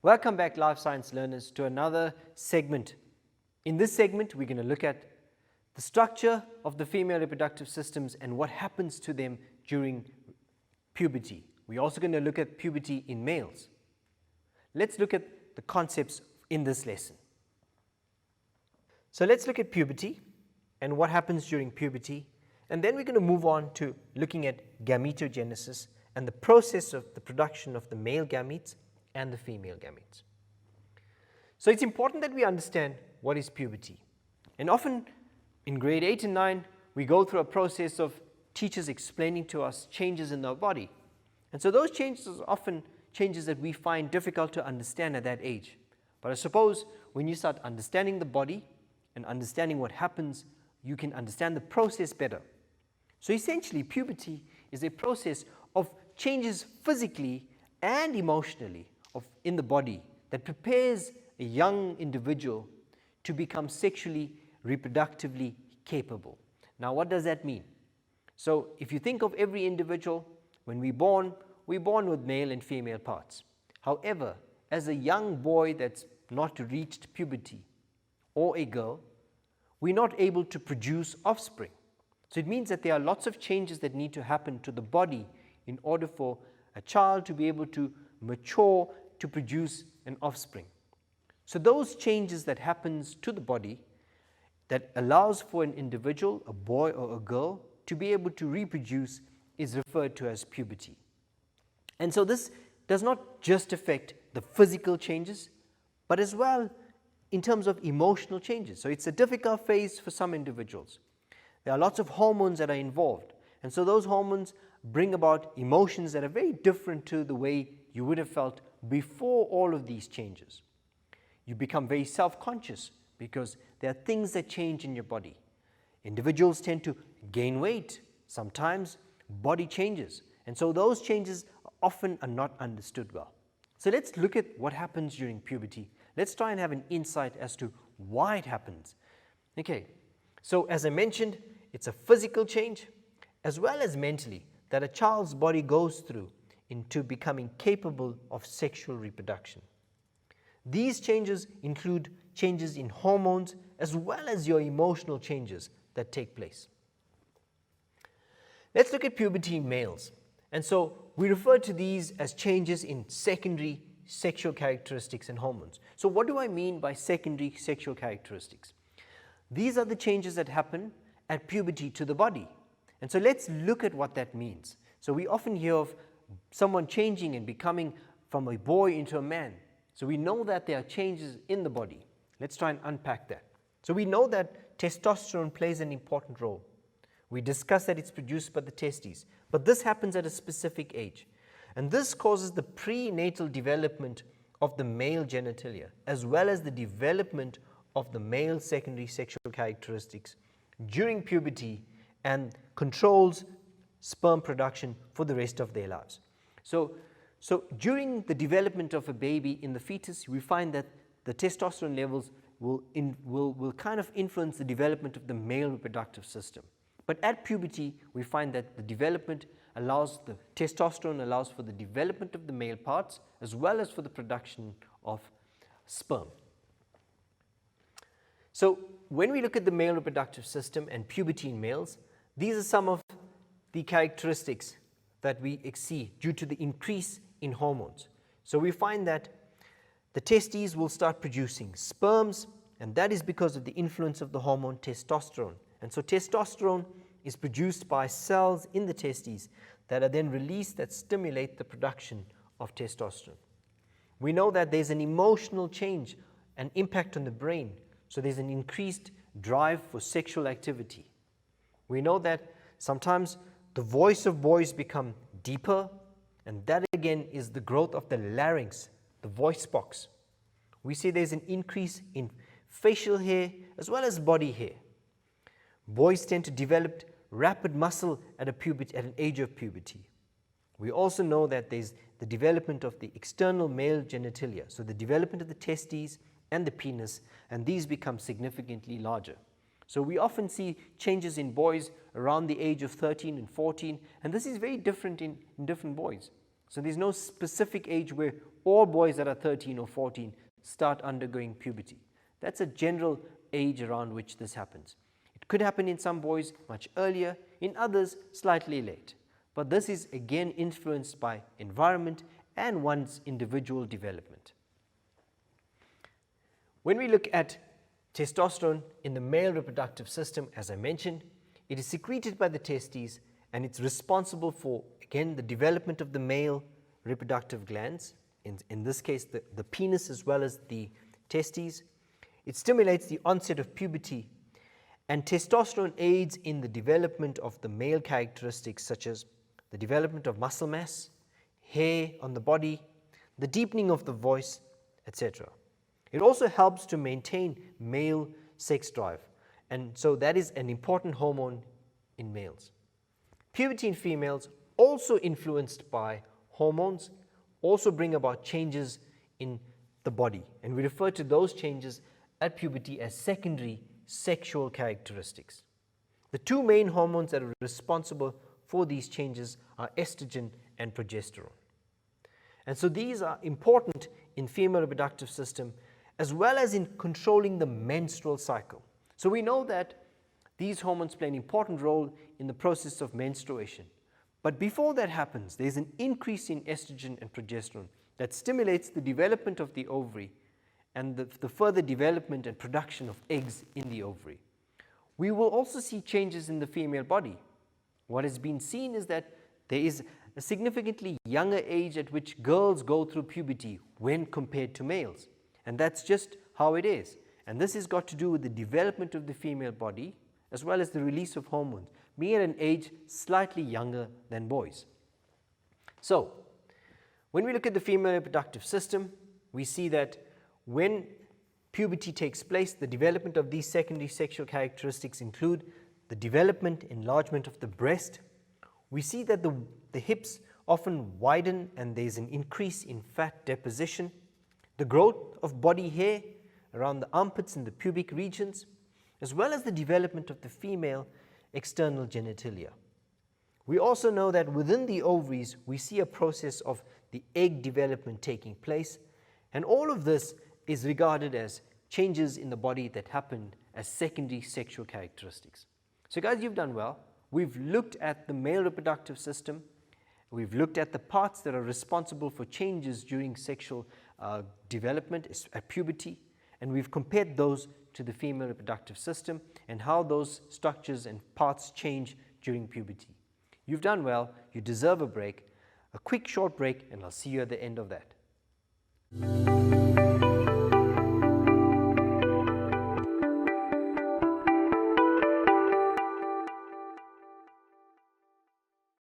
Welcome back, life science learners, to another segment. In this segment, we're going to look at the structure of the female reproductive systems and what happens to them during puberty. We're also going to look at puberty in males. Let's look at the concepts in this lesson. So let's look at puberty and what happens during puberty, and then we're going to move on to looking at gametogenesis and the process of the production of the male gametes and the female gametes. So it's important that we understand what is puberty. And often in grade 8 and 9, we go through a process of teachers explaining to us changes in our body. And so those changes are often changes that we find difficult to understand at that age. But I suppose when you start understanding the body and understanding what happens, you can understand the process better. So essentially, puberty is a process of changes physically and emotionally in the body that prepares a young individual to become sexually, reproductively capable. Now, what does that mean? So if you think of every individual, when we're born with male and female parts. However, as a young boy that's not reached puberty, or a girl, we're not able to produce offspring. So it means that there are lots of changes that need to happen to the body in order for a child to be able to mature to produce an offspring. So those changes that happens to the body that allows for an individual, a boy or a girl, to be able to reproduce is referred to as puberty. And so this does not just affect the physical changes, but as well in terms of emotional changes. So it's a difficult phase for some individuals. There are lots of hormones that are involved, and so those hormones bring about emotions that are very different to the way you would have felt before all of these changes. You become very self-conscious because there are things that change in your body. Individuals tend to gain weight, sometimes body changes, and so those changes often are not understood well. So let's look at what happens during puberty. Let's try and have an insight as to why it happens. Okay, so as I mentioned, it's a physical change as well as mentally that a child's body goes through into becoming capable of sexual reproduction. These changes include changes in hormones as well as your emotional changes that take place. Let's look at puberty in males. And so we refer to these as changes in secondary sexual characteristics and hormones. So what do I mean by secondary sexual characteristics? These are the changes that happen at puberty to the body. And so let's look at what that means. So we often hear of someone changing and becoming from a boy into a man. So we know that there are changes in the body. Let's try and unpack that. So we know that testosterone plays an important role. We discussed that it's produced by the testes, but this happens at a specific age. And this causes the prenatal development of the male genitalia, as well as the development of the male secondary sexual characteristics during puberty and controls sperm production for the rest of their lives. So during the development of a baby in the fetus, we find that the testosterone levels will kind of influence the development of the male reproductive system. But at puberty, we find that the testosterone allows for the development of the male parts as well as for the production of sperm. So when we look at the male reproductive system and puberty in males, these are some of the characteristics that we see due to the increase in hormones. So we find that the testes will start producing sperms, and that is because of the influence of the hormone testosterone. And so testosterone is produced by cells in the testes that are then released that stimulate the production of testosterone. We know that there's an emotional change, an impact on the brain, so there's an increased drive for sexual activity. We know that sometimes the voice of boys become deeper, and that again is the growth of the larynx, the voice box. We see there's an increase in facial hair as well as body hair. Boys tend to develop rapid muscle at an age of puberty. We also know that there's the development of the external male genitalia, so the development of the testes and the penis, and these become significantly larger. So we often see changes in boys around the age of 13 and 14, and this is very different in different boys. So there's no specific age where all boys that are 13 or 14 start undergoing puberty. That's a general age around which this happens. It could happen in some boys much earlier, in others slightly late. But this is again influenced by environment and one's individual development. When we look at testosterone in the male reproductive system, as I mentioned, it is secreted by the testes and it's responsible for, again, the development of the male reproductive glands, in this case the penis as well as the testes. It stimulates the onset of puberty, and testosterone aids in the development of the male characteristics such as the development of muscle mass, hair on the body, the deepening of the voice, etc. It also helps to maintain male sex drive, and so that is an important hormone in males. Puberty in females, also influenced by hormones, also bring about changes in the body, and we refer to those changes at puberty as secondary sexual characteristics. The two main hormones that are responsible for these changes are estrogen and progesterone. And so these are important in female reproductive system as well as in controlling the menstrual cycle. So we know that these hormones play an important role in the process of menstruation. But before that happens, there's an increase in estrogen and progesterone that stimulates the development of the ovary and the further development and production of eggs in the ovary. We will also see changes in the female body. What has been seen is that there is a significantly younger age at which girls go through puberty when compared to males. And that's just how it is. And this has got to do with the development of the female body as well as the release of hormones, being at an age slightly younger than boys. So, when we look at the female reproductive system, we see that when puberty takes place, the development of these secondary sexual characteristics include the development, enlargement of the breast. We see that the hips often widen and there's an increase in fat deposition, the growth of body hair around the armpits and the pubic regions, as well as the development of the female external genitalia. We also know that within the ovaries, we see a process of the egg development taking place, and all of this is regarded as changes in the body that happen as secondary sexual characteristics. So guys, you've done well. We've looked at the male reproductive system. We've looked at the parts that are responsible for changes during sexual development at puberty, and we've compared those to the female reproductive system and how those structures and parts change during puberty. You've done well. You deserve a break, a quick short break, and I'll see you at the end of that.